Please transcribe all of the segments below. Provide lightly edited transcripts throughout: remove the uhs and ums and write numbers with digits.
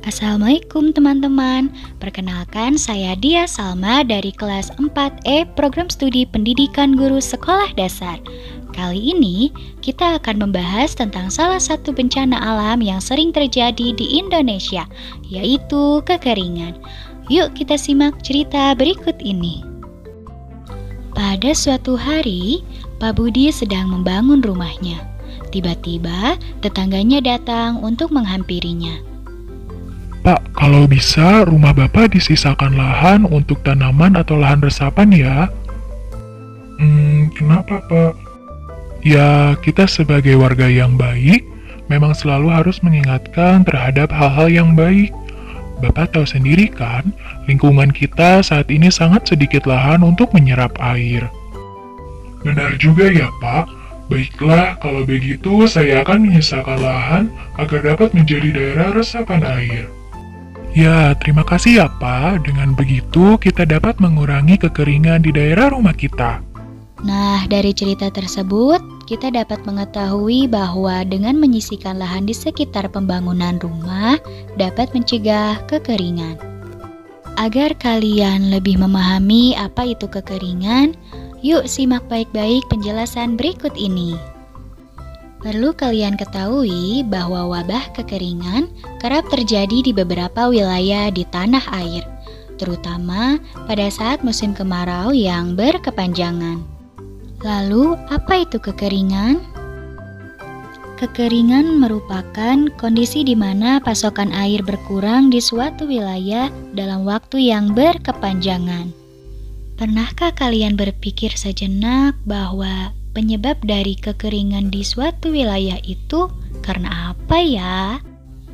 Assalamualaikum teman-teman. Perkenalkan saya Dia Salma dari kelas 4E Program Studi Pendidikan Guru Sekolah Dasar. Kali ini kita akan membahas tentang salah satu bencana alam yang sering terjadi di Indonesia, yaitu kekeringan. Yuk kita simak cerita berikut ini. Pada suatu hari, Pak Budi sedang membangun rumahnya. Tiba-tiba tetangganya datang untuk menghampirinya. Pak, kalau bisa rumah Bapak disisakan lahan untuk tanaman atau lahan resapan ya? Kenapa Pak? Ya, kita sebagai warga yang baik, memang selalu harus mengingatkan terhadap hal-hal yang baik. Bapak tahu sendiri kan, lingkungan kita saat ini sangat sedikit lahan untuk menyerap air. Benar juga ya Pak. Baiklah, kalau begitu saya akan menyisakan lahan agar dapat menjadi daerah resapan air. Ya, terima kasih ya Pak. Dengan begitu kita dapat mengurangi kekeringan di daerah rumah kita. Nah, dari cerita tersebut, kita dapat mengetahui bahwa dengan menyisihkan lahan di sekitar pembangunan rumah dapat mencegah kekeringan. Agar kalian lebih memahami apa itu kekeringan, yuk simak baik-baik penjelasan berikut ini. Perlu kalian ketahui bahwa wabah kekeringan kerap terjadi di beberapa wilayah di tanah air, terutama pada saat musim kemarau yang berkepanjangan. Lalu, apa itu kekeringan? Kekeringan merupakan kondisi di mana pasokan air berkurang di suatu wilayah dalam waktu yang berkepanjangan. Pernahkah kalian berpikir sejenak bahwa penyebab dari kekeringan di suatu wilayah itu karena apa ya?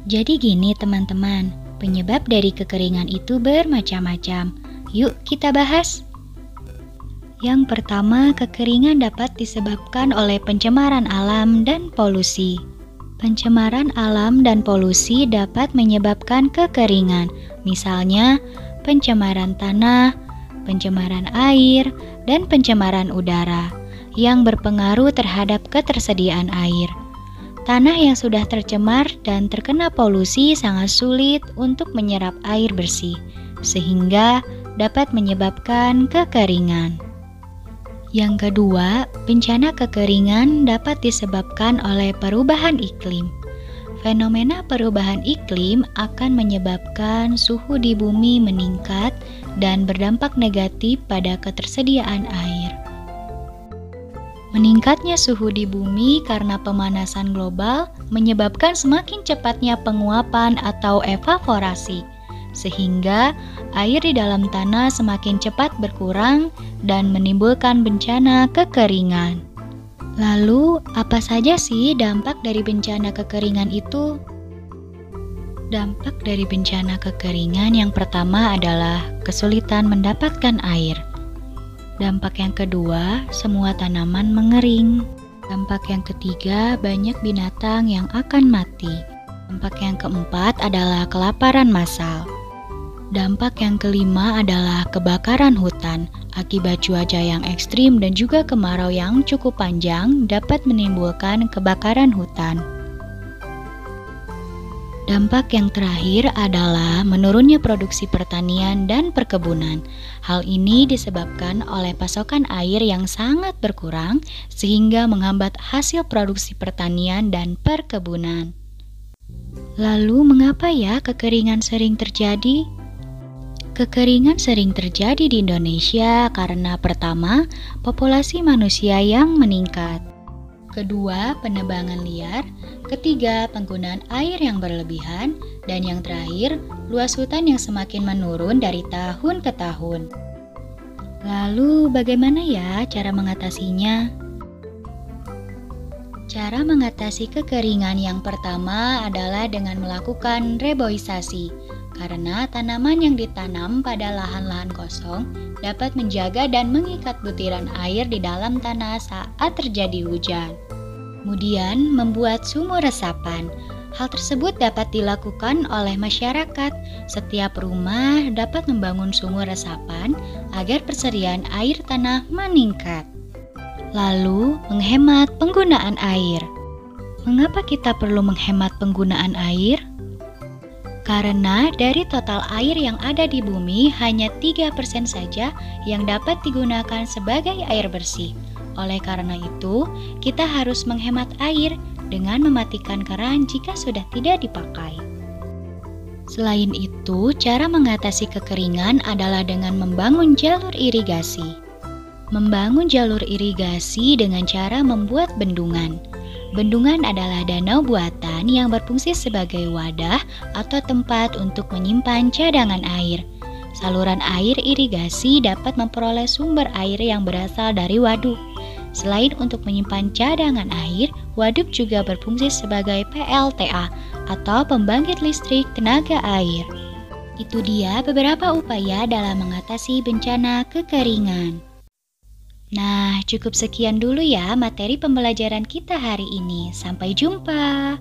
Jadi gini teman-teman, penyebab dari kekeringan itu bermacam-macam. Yuk kita bahas. Yang pertama, kekeringan dapat disebabkan oleh pencemaran alam dan polusi. Pencemaran alam dan polusi dapat menyebabkan kekeringan, misalnya pencemaran tanah, pencemaran air, dan pencemaran udara yang berpengaruh terhadap ketersediaan air. Tanah yang sudah tercemar dan terkena polusi sangat sulit untuk menyerap air bersih, sehingga dapat menyebabkan kekeringan. Yang kedua, bencana kekeringan dapat disebabkan oleh perubahan iklim. Fenomena perubahan iklim akan menyebabkan suhu di bumi meningkat dan berdampak negatif pada ketersediaan air. Meningkatnya suhu di bumi karena pemanasan global menyebabkan semakin cepatnya penguapan atau evaporasi, sehingga air di dalam tanah semakin cepat berkurang dan menimbulkan bencana kekeringan. Lalu, apa saja sih dampak dari bencana kekeringan itu? Dampak dari bencana kekeringan yang pertama adalah kesulitan mendapatkan air. Dampak yang kedua, semua tanaman mengering. Dampak yang ketiga, banyak binatang yang akan mati. Dampak yang keempat adalah kelaparan massal. Dampak yang kelima adalah kebakaran hutan. Akibat cuaca yang ekstrim dan juga kemarau yang cukup panjang dapat menimbulkan kebakaran hutan. Dampak yang terakhir adalah menurunnya produksi pertanian dan perkebunan. Hal ini disebabkan oleh pasokan air yang sangat berkurang sehingga menghambat hasil produksi pertanian dan perkebunan. Lalu mengapa ya kekeringan sering terjadi? Kekeringan sering terjadi di Indonesia karena pertama, populasi manusia yang meningkat. Kedua, penebangan liar. Ketiga, penggunaan air yang berlebihan. Dan yang terakhir, luas hutan yang semakin menurun dari tahun ke tahun. Lalu, bagaimana ya cara mengatasinya? Cara mengatasi kekeringan yang pertama adalah dengan melakukan reboisasi. Karena tanaman yang ditanam pada lahan-lahan kosong dapat menjaga dan mengikat butiran air di dalam tanah saat terjadi hujan. Kemudian, membuat sumur resapan. Hal tersebut dapat dilakukan oleh masyarakat. Setiap rumah dapat membangun sumur resapan agar persediaan air tanah meningkat. Lalu, menghemat penggunaan air. Mengapa kita perlu menghemat penggunaan air? Karena dari total air yang ada di bumi hanya 3% saja yang dapat digunakan sebagai air bersih. Oleh karena itu, kita harus menghemat air dengan mematikan keran jika sudah tidak dipakai. Selain itu, cara mengatasi kekeringan adalah dengan membangun jalur irigasi. Membangun jalur irigasi dengan cara membuat bendungan. Bendungan adalah danau buatan yang berfungsi sebagai wadah atau tempat untuk menyimpan cadangan air. Saluran air irigasi dapat memperoleh sumber air yang berasal dari waduk. Selain untuk menyimpan cadangan air, waduk juga berfungsi sebagai PLTA atau pembangkit listrik tenaga air. Itu dia beberapa upaya dalam mengatasi bencana kekeringan. Nah, cukup sekian dulu ya materi pembelajaran kita hari ini. Sampai jumpa.